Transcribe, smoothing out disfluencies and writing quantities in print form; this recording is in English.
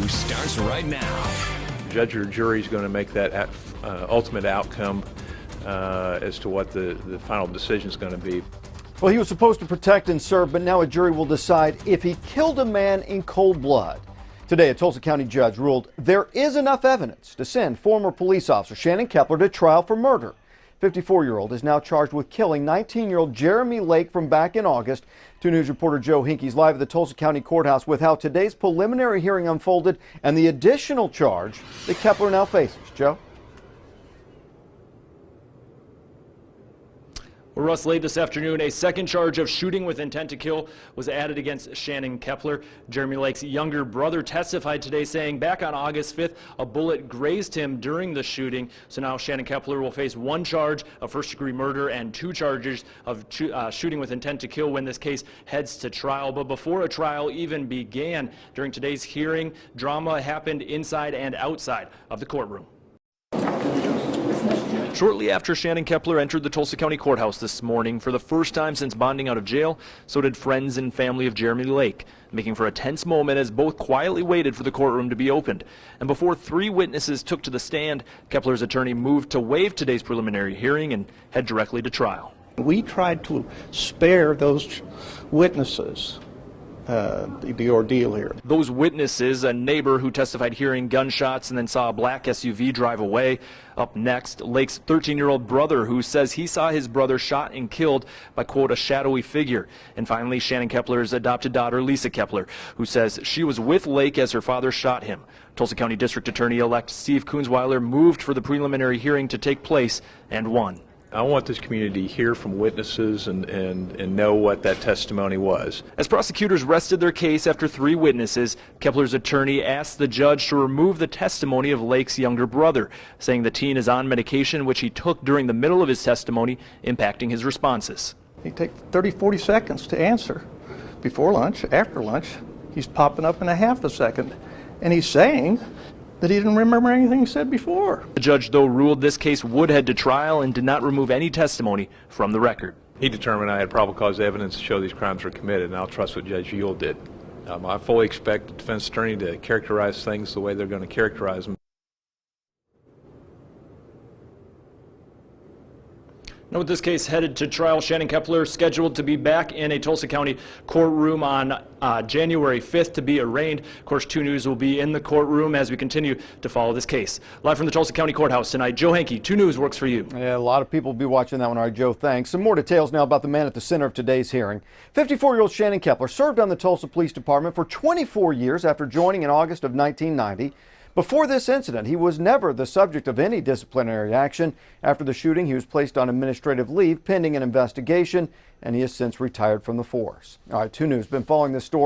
News starts right now. Judge or jury is going to make that ultimate outcome as to what the final decision is going to be. Well, he was supposed to protect and serve, but now a jury will decide if he killed a man in cold blood. Today, a Tulsa County judge ruled there is enough evidence to send former police officer Shannon Kepler to trial for murder. 54-year-old is now charged with killing 19-year-old Jeremy Lake from back in August. 2 News reporter Joe Hinkey's live at the Tulsa County Courthouse with how today's preliminary hearing unfolded and the additional charge that Kepler now faces. Joe? Well, Russ, late this afternoon, a second charge of shooting with intent to kill was added against Shannon Kepler. Jeremy Lake's younger brother testified today saying back on August 5th, a bullet grazed him during the shooting. So now Shannon Kepler will face 1 charge of first-degree murder and 2 charges of shooting with intent to kill when this case heads to trial. But before a trial even began, during today's hearing, drama happened inside and outside of the courtroom. Shortly after Shannon Kepler entered the Tulsa County Courthouse this morning for the first time since bonding out of jail, so did friends and family of Jeremy Lake, making for a tense moment as both quietly waited for the courtroom to be opened. And before 3 witnesses took to the stand, Kepler's attorney moved to waive today's preliminary hearing and head directly to trial. We tried to spare those witnesses the ordeal here. Those witnesses, a neighbor who testified hearing gunshots and then saw a black SUV drive away. Up next, Lake's 13-year-old brother who says he saw his brother shot and killed by, quote, a shadowy figure. And finally, Shannon Kepler's adopted daughter, Lisa Kepler, who says she was with Lake as her father shot him. Tulsa County District Attorney-elect Steve Kunzweiler moved for the preliminary hearing to take place and won. I want this community to hear from witnesses and know what that testimony was. As prosecutors rested their case after 3 witnesses, Kepler's attorney asked the judge to remove the testimony of Lake's younger brother, saying the teen is on medication which he took during the middle of his testimony, impacting his responses. He takes 30, 40 seconds to answer. Before lunch, after lunch, he's popping up in a half a second. And he's saying that he didn't remember anything he said before. The judge, though, ruled this case would head to trial and did not remove any testimony from the record. He determined I had probable cause evidence to show these crimes were committed, and I'll trust what Judge Yule did. I fully expect the defense attorney to characterize things the way they're going to characterize them. Now, with this case headed to trial, Shannon Kepler scheduled to be back in a Tulsa County courtroom on January 5th to be arraigned. Of course, 2 News will be in the courtroom as we continue to follow this case. Live from the Tulsa County Courthouse tonight, Joe Hankey, 2 News works for you. Yeah, a lot of people will be watching that one. All right, Joe, thanks. Some more details now about the man at the center of today's hearing. 54-year-old Shannon Kepler served on the Tulsa Police Department for 24 years after joining in August of 1990. Before this incident, he was never the subject of any disciplinary action. After the shooting, he was placed on administrative leave pending an investigation, and he has since retired from the force. All right, 2 News been following this story.